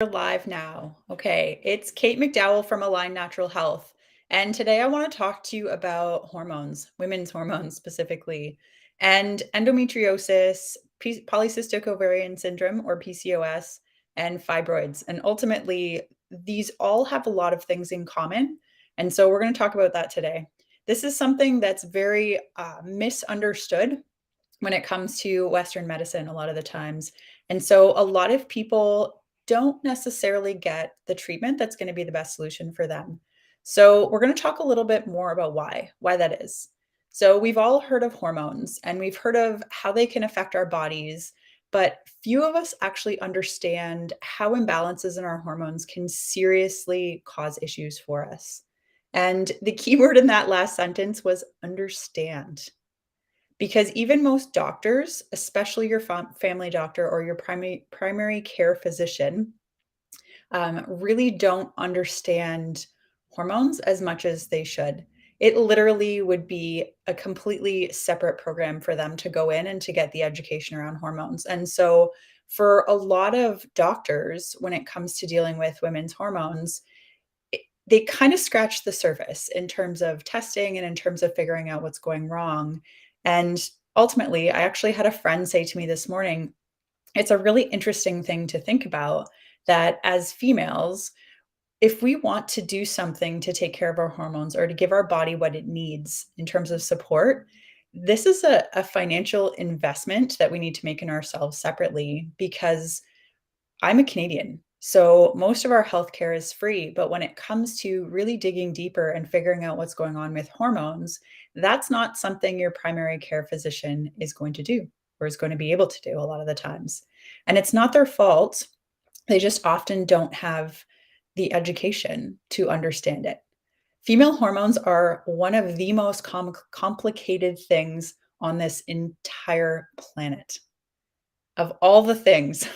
We're live now. Okay, it's Kate McDowell from Align Natural Health. And today I want to talk to you about hormones, women's hormones specifically, and endometriosis, polycystic ovarian syndrome or PCOS, and fibroids. And ultimately, these all have a lot of things in common. And so we're going to talk about that today. This is something that's very misunderstood when it comes to Western medicine a lot of the times. And so a lot of people don't necessarily get the treatment that's going to be the best solution for them. So we're going to talk a little bit more about why that is. So we've all heard of hormones and we've heard of how they can affect our bodies, but few of us actually understand how imbalances in our hormones can seriously cause issues for us. And the key word in that last sentence was understand. Because even most doctors, especially your family doctor or your primary care physician, really don't understand hormones as much as they should. It literally would be a completely separate program for them to go in and to get the education around hormones. And so, for a lot of doctors, when it comes to dealing with women's hormones, they kind of scratch the surface in terms of testing and in terms of figuring out what's going wrong. And ultimately, I actually had a friend say to me this morning, it's a really interesting thing to think about that as females, if we want to do something to take care of our hormones or to give our body what it needs in terms of support, this is a financial investment that we need to make in ourselves separately because I'm a Canadian. So most of our healthcare is free, but when it comes to really digging deeper and figuring out what's going on with hormones, that's not something your primary care physician is going to do or is going to be able to do a lot of the times. And it's not their fault. They just often don't have the education to understand it. Female hormones are one of the most complicated things on this entire planet. Of all the things,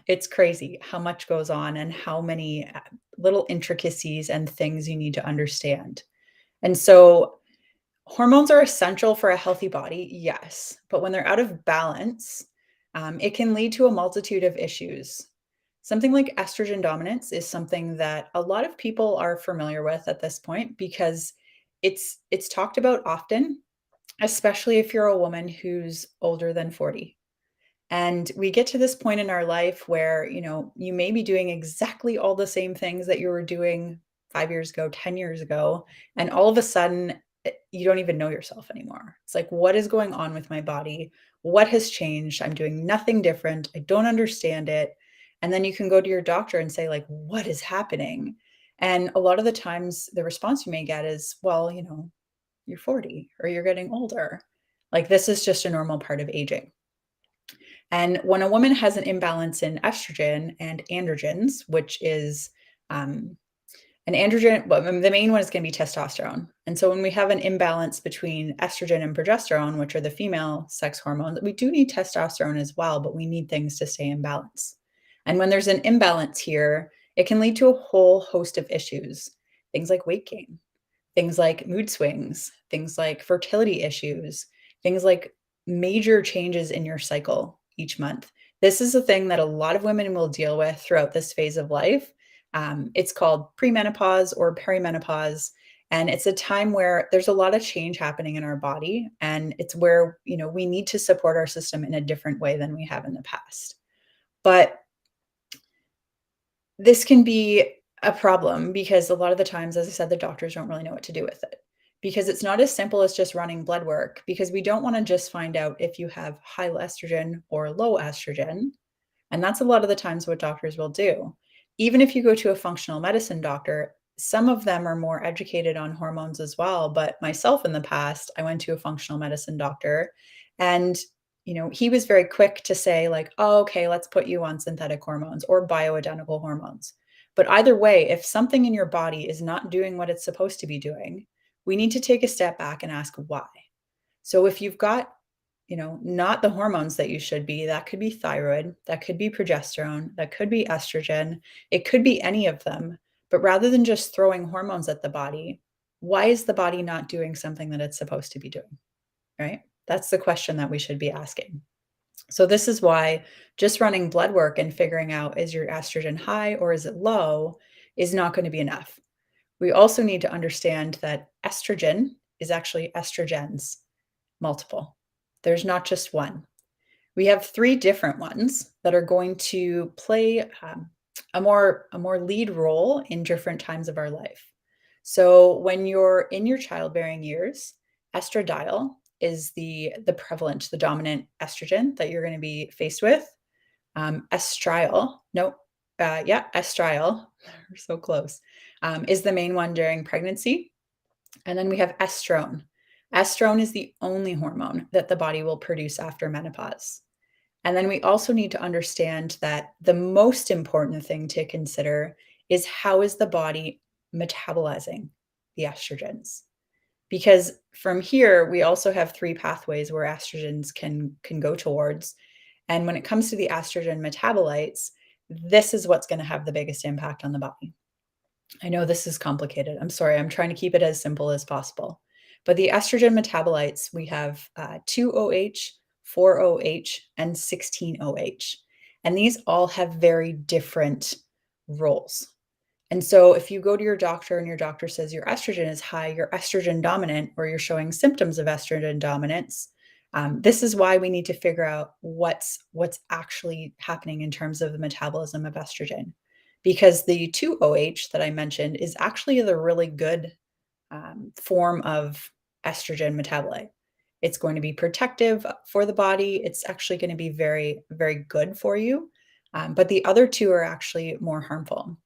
it's crazy how much goes on and how many little intricacies and things you need to understand. And so, hormones are essential for a healthy body, yes, but when they're out of balance, it can lead to a multitude of issues. Something like estrogen dominance is something that a lot of people are familiar with at this point because it's talked about often, especially if you're a woman who's older than 40. And we get to this point in our life where, you may be doing exactly all the same things that you were doing 5 years ago, 10 years ago, and all of a sudden, you don't even know yourself anymore. It's like, "What is going on with my body? What has changed? I'm doing nothing different. I don't understand it." And then you can go to your doctor and say, like, "What is happening?" And a lot of the times, the response you may get is, "Well, you're 40 or you're getting older. Like, this is just a normal part of aging." And when a woman has an imbalance in estrogen and androgens, which is an androgen, well, the main one is going to be testosterone. And so when we have an imbalance between estrogen and progesterone, which are the female sex hormones, we do need testosterone as well, but we need things to stay in balance. And when there's an imbalance here, it can lead to a whole host of issues, things like weight gain, things like mood swings, things like fertility issues, things like major changes in your cycle each month. This is a thing that a lot of women will deal with throughout this phase of life. It's called premenopause or perimenopause. And it's a time where there's a lot of change happening in our body. And it's where, we need to support our system in a different way than we have in the past. But this can be a problem because a lot of the times, as I said, the doctors don't really know what to do with it. Because it's not as simple as just running blood work, because we don't want to just find out if you have high estrogen or low estrogen. And that's a lot of the times what doctors will do. Even if you go to a functional medicine doctor, some of them are more educated on hormones as well. But myself in the past, I went to a functional medicine doctor and he was very quick to say, like, "Oh, okay, let's put you on synthetic hormones or bioidentical hormones." But either way, if something in your body is not doing what it's supposed to be doing, we need to take a step back and ask why. So if you've got, not the hormones that you should be, that could be thyroid, that could be progesterone, that could be estrogen, it could be any of them. But rather than just throwing hormones at the body, why is the body not doing something that it's supposed to be doing? Right? That's the question that we should be asking. So this is why just running blood work and figuring out is your estrogen high or is it low is not going to be enough. We also need to understand that estrogen is actually estrogens, multiple. There's not just one. We have three different ones that are going to play a more lead role in different times of our life. So when you're in your childbearing years, estradiol is the prevalent, the dominant estrogen that you're going to be faced with. Estriol, no, yeah, estriol, we're so close, is the main one during pregnancy. And then we have estrone. Estrone is the only hormone that the body will produce after menopause. And then we also need to understand that the most important thing to consider is how is the body metabolizing the estrogens? Because from here, we also have three pathways where estrogens can go towards. And when it comes to the estrogen metabolites, this is what's going to have the biggest impact on the body. I know this is complicated. I'm sorry. I'm trying to keep it as simple as possible. But the estrogen metabolites, we have 2-OH, 4-OH, and 16-OH. And these all have very different roles. And so if you go to your doctor and your doctor says your estrogen is high, you're estrogen dominant, or you're showing symptoms of estrogen dominance, this is why we need to figure out what's actually happening in terms of the metabolism of estrogen. Because the 2-OH that I mentioned is actually the really good form of estrogen metabolite. It's going to be protective for the body. It's actually going to be very, very good for you. But the other two are actually more harmful.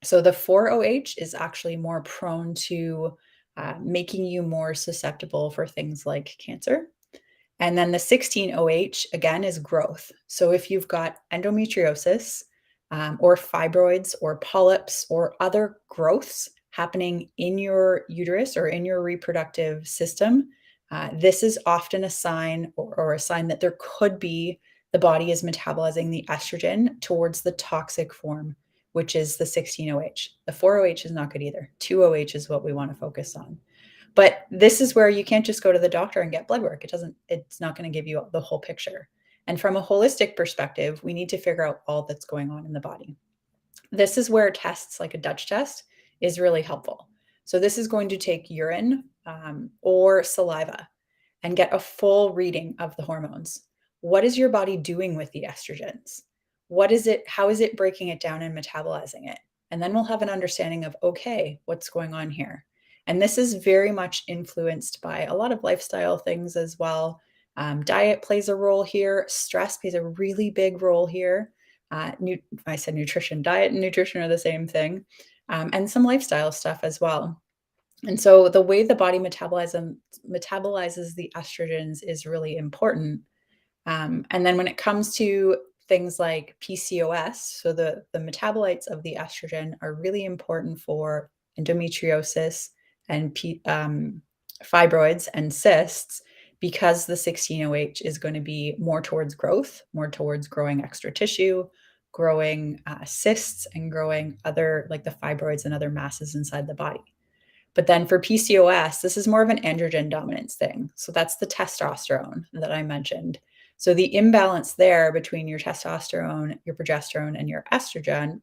So the 4-OH is actually more prone to making you more susceptible for things like cancer. And then the 16-OH, again, is growth. So if you've got endometriosis or fibroids or polyps or other growths happening in your uterus or in your reproductive system, this is often a sign or a sign that there could be the body is metabolizing the estrogen towards the toxic form, which is the 16-OH. The 4-OH is not good either. 2-OH is what we want to focus on. But this is where you can't just go to the doctor and get blood work. It's not going to give you the whole picture. And from a holistic perspective, we need to figure out all that's going on in the body. This is where tests like a Dutch test is really helpful. So this is going to take urine or saliva and get a full reading of the hormones. What is your body doing with the estrogens? What is it? How is it breaking it down and metabolizing it? And then we'll have an understanding of, okay, what's going on here? And this is very much influenced by a lot of lifestyle things as well. Diet plays a role here. Stress plays a really big role here. I said nutrition, diet and nutrition are the same thing, and some lifestyle stuff as well. And so the way the body metabolizes the estrogens is really important. And then when it comes to things like PCOS, so the metabolites of the estrogen are really important for endometriosis and fibroids and cysts because the 16-OH is going to be more towards growth, more towards growing extra tissue, growing cysts, and growing other like the fibroids and other masses inside the body. But then for PCOS, this is more of an androgen dominance thing. So that's the testosterone that I mentioned. So the imbalance there between your testosterone, your progesterone, and your estrogen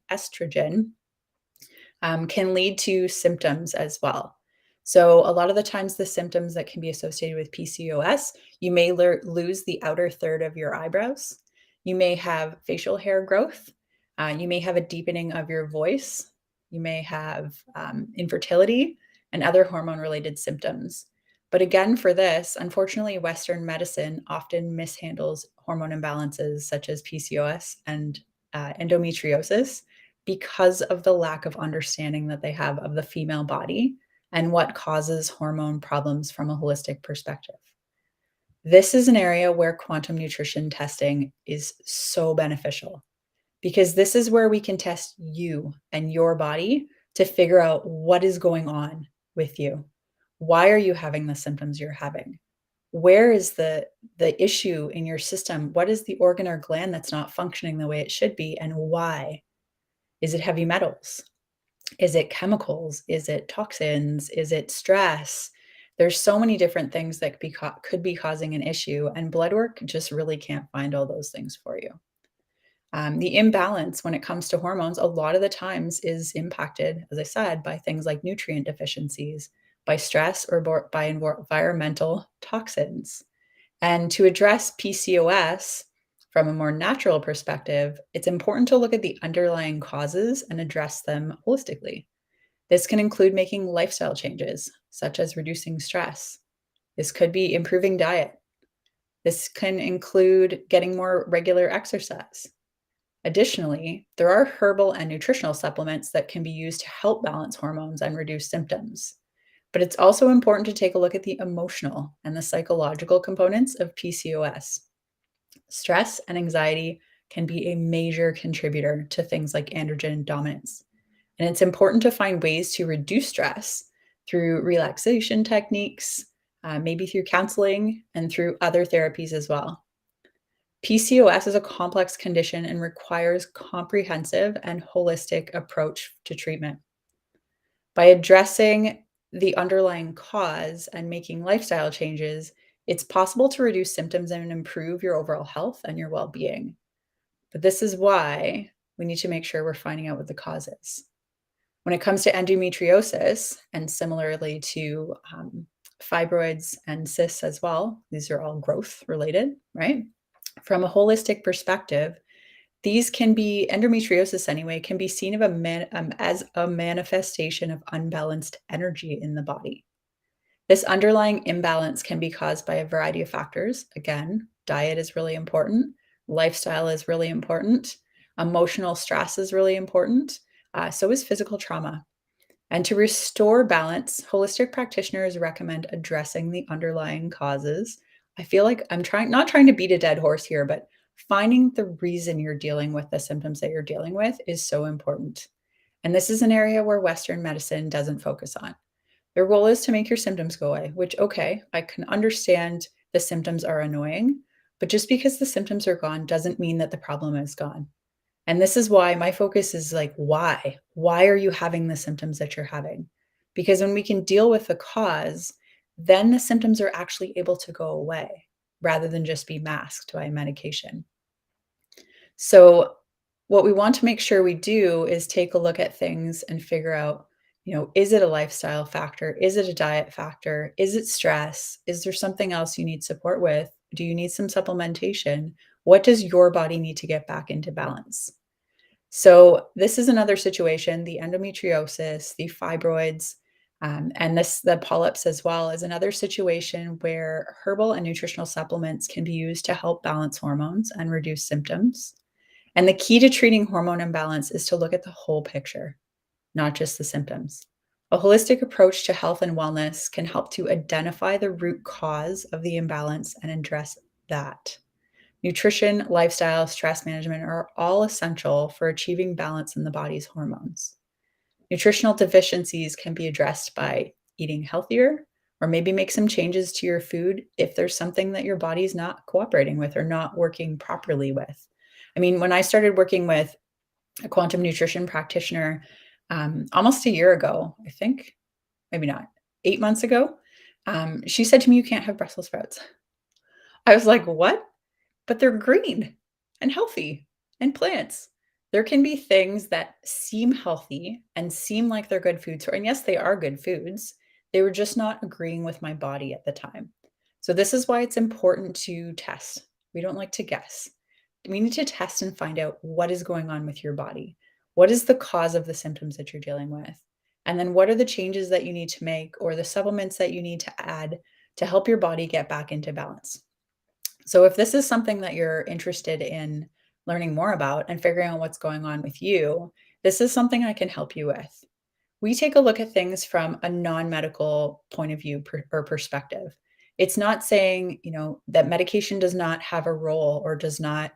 can lead to symptoms as well. So a lot of the times the symptoms that can be associated with PCOS, you may lose the outer third of your eyebrows. You may have facial hair growth. You may have a deepening of your voice. You may have infertility and other hormone-related symptoms. But again, for this, unfortunately, Western medicine often mishandles hormone imbalances such as PCOS and endometriosis because of the lack of understanding that they have of the female body and what causes hormone problems from a holistic perspective. This is an area where quantum nutrition testing is so beneficial because this is where we can test you and your body to figure out what is going on with you. Why are you having the symptoms you're having? Where is the issue in your system? What is the organ or gland that's not functioning the way it should be, and why? Is it heavy metals? Is it chemicals? Is it toxins? Is it stress? There's so many different things that could be causing an issue, and blood work just really can't find all those things for you. The imbalance when it comes to hormones, a lot of the times is impacted, as I said, by things like nutrient deficiencies, by stress, or by environmental toxins. And to address PCOS from a more natural perspective, it's important to look at the underlying causes and address them holistically. This can include making lifestyle changes, such as reducing stress. This could be improving diet. This can include getting more regular exercise. Additionally, there are herbal and nutritional supplements that can be used to help balance hormones and reduce symptoms. But it's also important to take a look at the emotional and the psychological components of PCOS. Stress and anxiety can be a major contributor to things like androgen dominance. And it's important to find ways to reduce stress through relaxation techniques, maybe through counseling and through other therapies as well. PCOS is a complex condition and requires comprehensive and holistic approach to treatment. By addressing the underlying cause and making lifestyle changes, it's possible to reduce symptoms and improve your overall health and your well-being. But this is why we need to make sure we're finding out what the cause is. When it comes to endometriosis, and similarly to fibroids and cysts as well, these are all growth related, right? From a holistic perspective, these can be endometriosis anyway, can be seen as a manifestation of unbalanced energy in the body. This underlying imbalance can be caused by a variety of factors. Again, diet is really important, lifestyle is really important, emotional stress is really important, so is physical trauma. And to restore balance, holistic practitioners recommend addressing the underlying causes. I feel like not trying to beat a dead horse here, but finding the reason you're dealing with the symptoms that you're dealing with is so important. And this is an area where Western medicine doesn't focus on. Their goal is to make your symptoms go away, which, okay, I can understand the symptoms are annoying, but just because the symptoms are gone doesn't mean that the problem is gone. And this is why my focus is like, why? Why are you having the symptoms that you're having? Because when we can deal with the cause, then the symptoms are actually able to go away rather than just be masked by medication. So, what we want to make sure we do is take a look at things and figure out, is it a lifestyle factor? Is it a diet factor? Is it stress? Is there something else you need support with? Do you need some supplementation? What does your body need to get back into balance? So this is another situation, the endometriosis, the fibroids, and the polyps as well is another situation where herbal and nutritional supplements can be used to help balance hormones and reduce symptoms. And the key to treating hormone imbalance is to look at the whole picture, not just the symptoms. A holistic approach to health and wellness can help to identify the root cause of the imbalance and address that. Nutrition, lifestyle, stress management are all essential for achieving balance in the body's hormones. Nutritional deficiencies can be addressed by eating healthier or maybe make some changes to your food if there's something that your body's not cooperating with or not working properly with. I mean, when I started working with a quantum nutrition practitioner almost a year ago, I think, maybe not, 8 months ago, she said to me, "You can't have Brussels sprouts." I was like, "What?" But they're green and healthy and plants. There can be things that seem healthy and seem like they're good foods, and yes, they are good foods. They were just not agreeing with my body at the time. So this is why it's important to test. We don't like to guess. We need to test and find out what is going on with your body. What is the cause of the symptoms that you're dealing with? And then what are the changes that you need to make or the supplements that you need to add to help your body get back into balance? So if this is something that you're interested in learning more about and figuring out what's going on with you, this is something I can help you with. We take a look at things from a non-medical point of view or perspective. It's not saying, that medication does not have a role or does not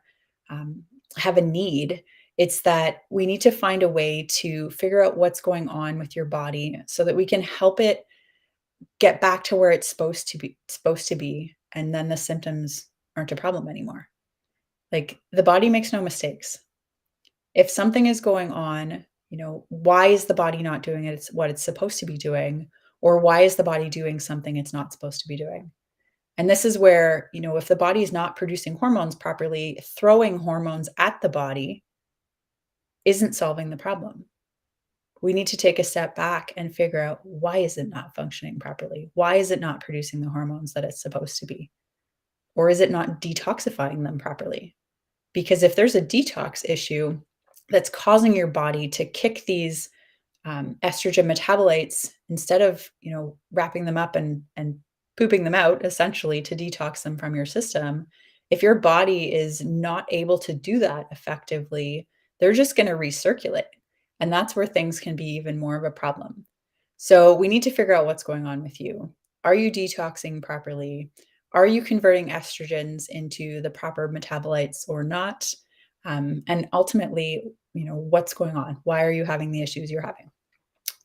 um, have a need. It's that we need to find a way to figure out what's going on with your body so that we can help it get back to where it's supposed to be, and then the symptoms aren't a problem anymore. Like, the body makes no mistakes. If something is going on, why is the body not doing what it's supposed to be doing? Or why is the body doing something it's not supposed to be doing? And this is where, if the body is not producing hormones properly, throwing hormones at the body isn't solving the problem. We need to take a step back and figure out, why is it not functioning properly? Why is it not producing the hormones that it's supposed to be? Or is it not detoxifying them properly? Because if there's a detox issue that's causing your body to kick these estrogen metabolites, instead of wrapping them up and pooping them out essentially to detox them from your system, if your body is not able to do that effectively, they're just going to recirculate, and that's where things can be even more of a problem. So we need to figure out what's going on with you. Are you detoxing properly? Are you converting estrogens into the proper metabolites or not? And ultimately, what's going on? Why are you having the issues you're having?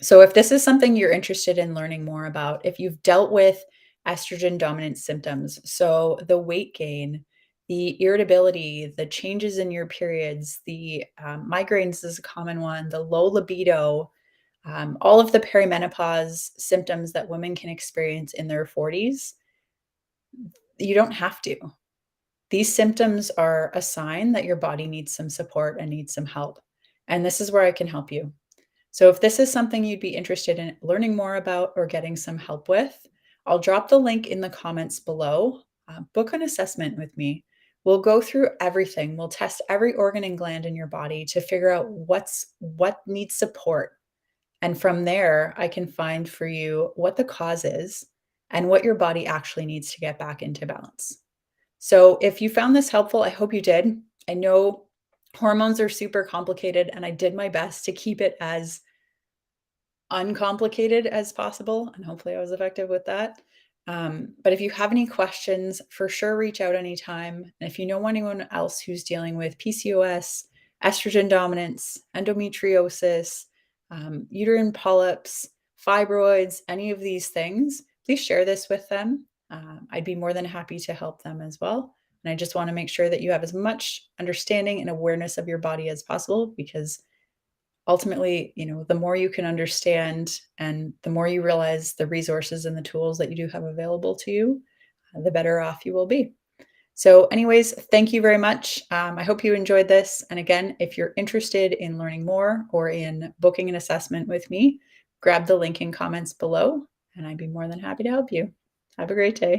So, if this is something you're interested in learning more about, if you've dealt with estrogen dominant symptoms, so the weight gain, the irritability, the changes in your periods, the migraines is a common one, the low libido, all of the perimenopause symptoms that women can experience in their 40s, you don't have to. These symptoms are a sign that your body needs some support and needs some help. And this is where I can help you. So if this is something you'd be interested in learning more about or getting some help with, I'll drop the link in the comments below. Book an assessment with me. We'll go through everything. We'll test every organ and gland in your body to figure out what needs support. And from there, I can find for you what the cause is and what your body actually needs to get back into balance. So if you found this helpful, I hope you did. I know hormones are super complicated, and I did my best to keep it as uncomplicated as possible, and hopefully I was effective with that. But if you have any questions, for sure reach out anytime. And if you know anyone else who's dealing with PCOS, estrogen dominance, endometriosis, uterine polyps, fibroids, any of these things, please share this with them. I'd be more than happy to help them as well. And I just want to make sure that you have as much understanding and awareness of your body as possible, because ultimately, the more you can understand and the more you realize the resources and the tools that you do have available to you, the better off you will be. So anyways, thank you very much. I hope you enjoyed this. And again, if you're interested in learning more or in booking an assessment with me, grab the link in comments below, and I'd be more than happy to help you. Have a great day.